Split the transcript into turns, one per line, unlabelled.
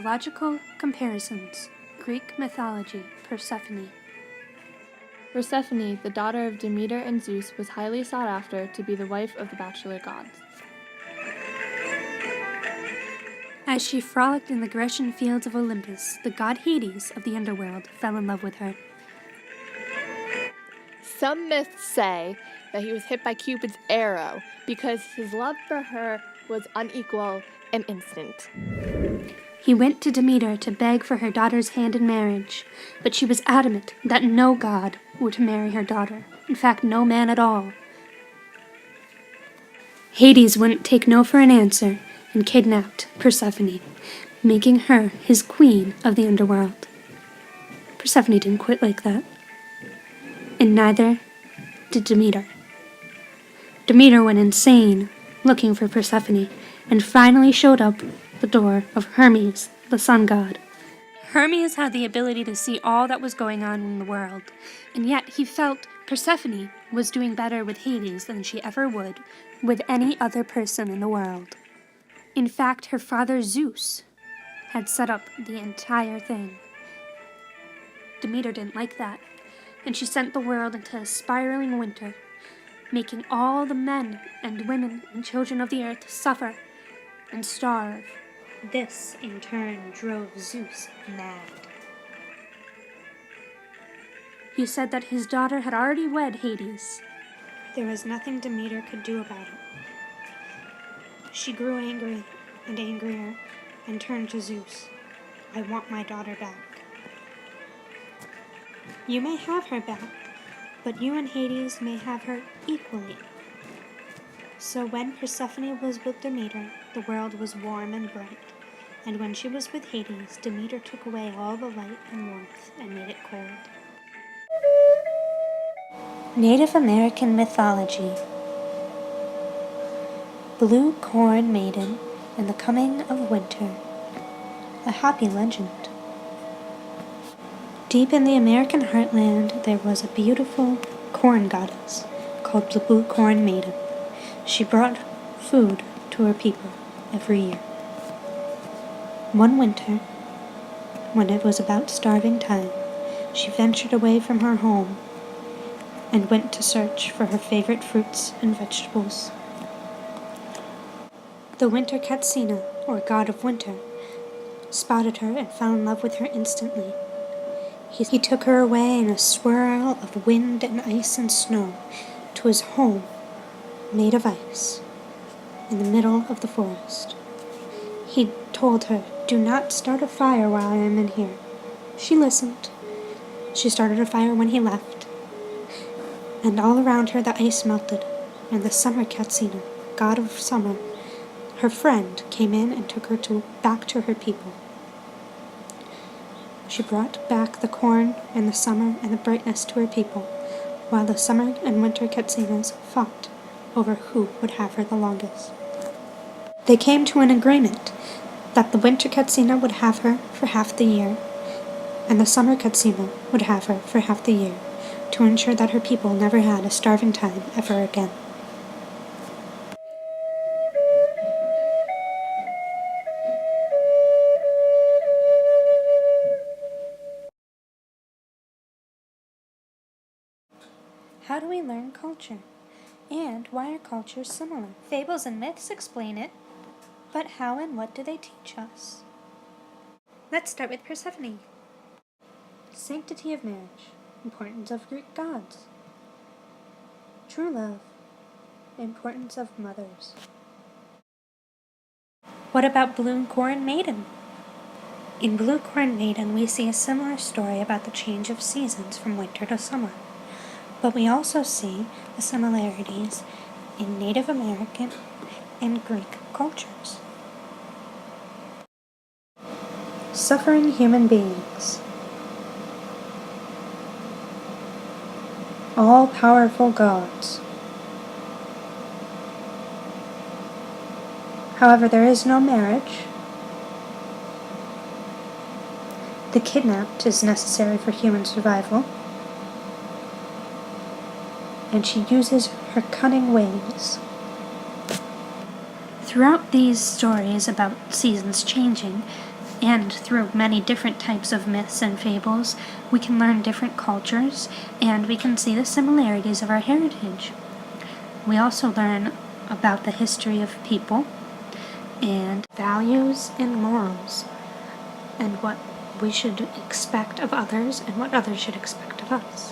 Mythological comparisons. Greek mythology. Persephone.
Persephone, the daughter of Demeter and Zeus, was highly sought after to be the wife of the bachelor gods.
As she frolicked in the Grecian fields of Olympus, the god Hades of the underworld fell in love with her.
Some myths say that he was hit by Cupid's arrow because his love for her was unequal and instant.
He went to Demeter to beg for her daughter's hand in marriage, but she was adamant that no god were to marry her daughter. In fact, no man at all. Hades wouldn't take no for an answer and kidnapped Persephone, making her his queen of the underworld. Persephone didn't quit like that, and neither did Demeter. Demeter went insane looking for Persephone and finally showed up the door of Hermes, the sun god. Hermes had the ability to see all that was going on in the world, and yet he felt Persephone was doing better with Hades than she ever would with any other person in the world. In fact, her father Zeus had set up the entire thing. Demeter didn't like that, and she sent the world into a spiraling winter, making all the men and women and children of the earth suffer and starve. This, in turn, drove Zeus mad. He said that his daughter had already wed Hades. There was nothing Demeter could do about it. She grew angry and angrier and turned to Zeus. "I want my daughter back." "You may have her back, but you and Hades may have her equally." So when Persephone was with Demeter, the world was warm and bright, and when she was with Hades, Demeter took away all the light and warmth and made it cold. Native American mythology. Blue Corn Maiden and the Coming of Winter. A happy legend. Deep in the American heartland, there was a beautiful corn goddess called the Blue Corn Maiden. She brought food to her people every year. One winter, when it was about starving time, she ventured away from her home and went to search for her favorite fruits and vegetables. The winter Katsina, or god of winter, spotted her and fell in love with her instantly. He took her away in a swirl of wind and ice and snow to his home made of ice in the middle of the forest. He told her, "Do not start a fire while I am in here." She listened. She started a fire when he left, and all around her the ice melted, and the summer Katsina, god of summer, her friend, came in and took her back to her people. She brought back the corn and the summer and the brightness to her people, while the summer and winter Katsinas fought over who would have her the longest. They came to an agreement that the winter Katsina would have her for half the year, and the summer Katsina would have her for half the year, to ensure that her people never had a starving time ever again. How do we learn culture? And why are cultures similar? Fables and myths explain it, but how and what do they teach us? Let's start with Persephone. Sanctity of marriage. Importance of Greek gods. True love. Importance of mothers. What about Blue Corn Maiden? In Blue Corn Maiden, we see a similar story about the change of seasons from winter to summer. But we also see the similarities in Native American and Greek cultures. Suffering human beings. All-powerful gods. However, there is no marriage. The kidnapped is necessary for human survival, and she uses her cunning ways. Throughout these stories about seasons changing, And through many different types of myths and fables, we can learn different cultures, and we can see the similarities of our heritage. We also learn about the history of people, and values and morals, and what we should expect of others and what others should expect of us.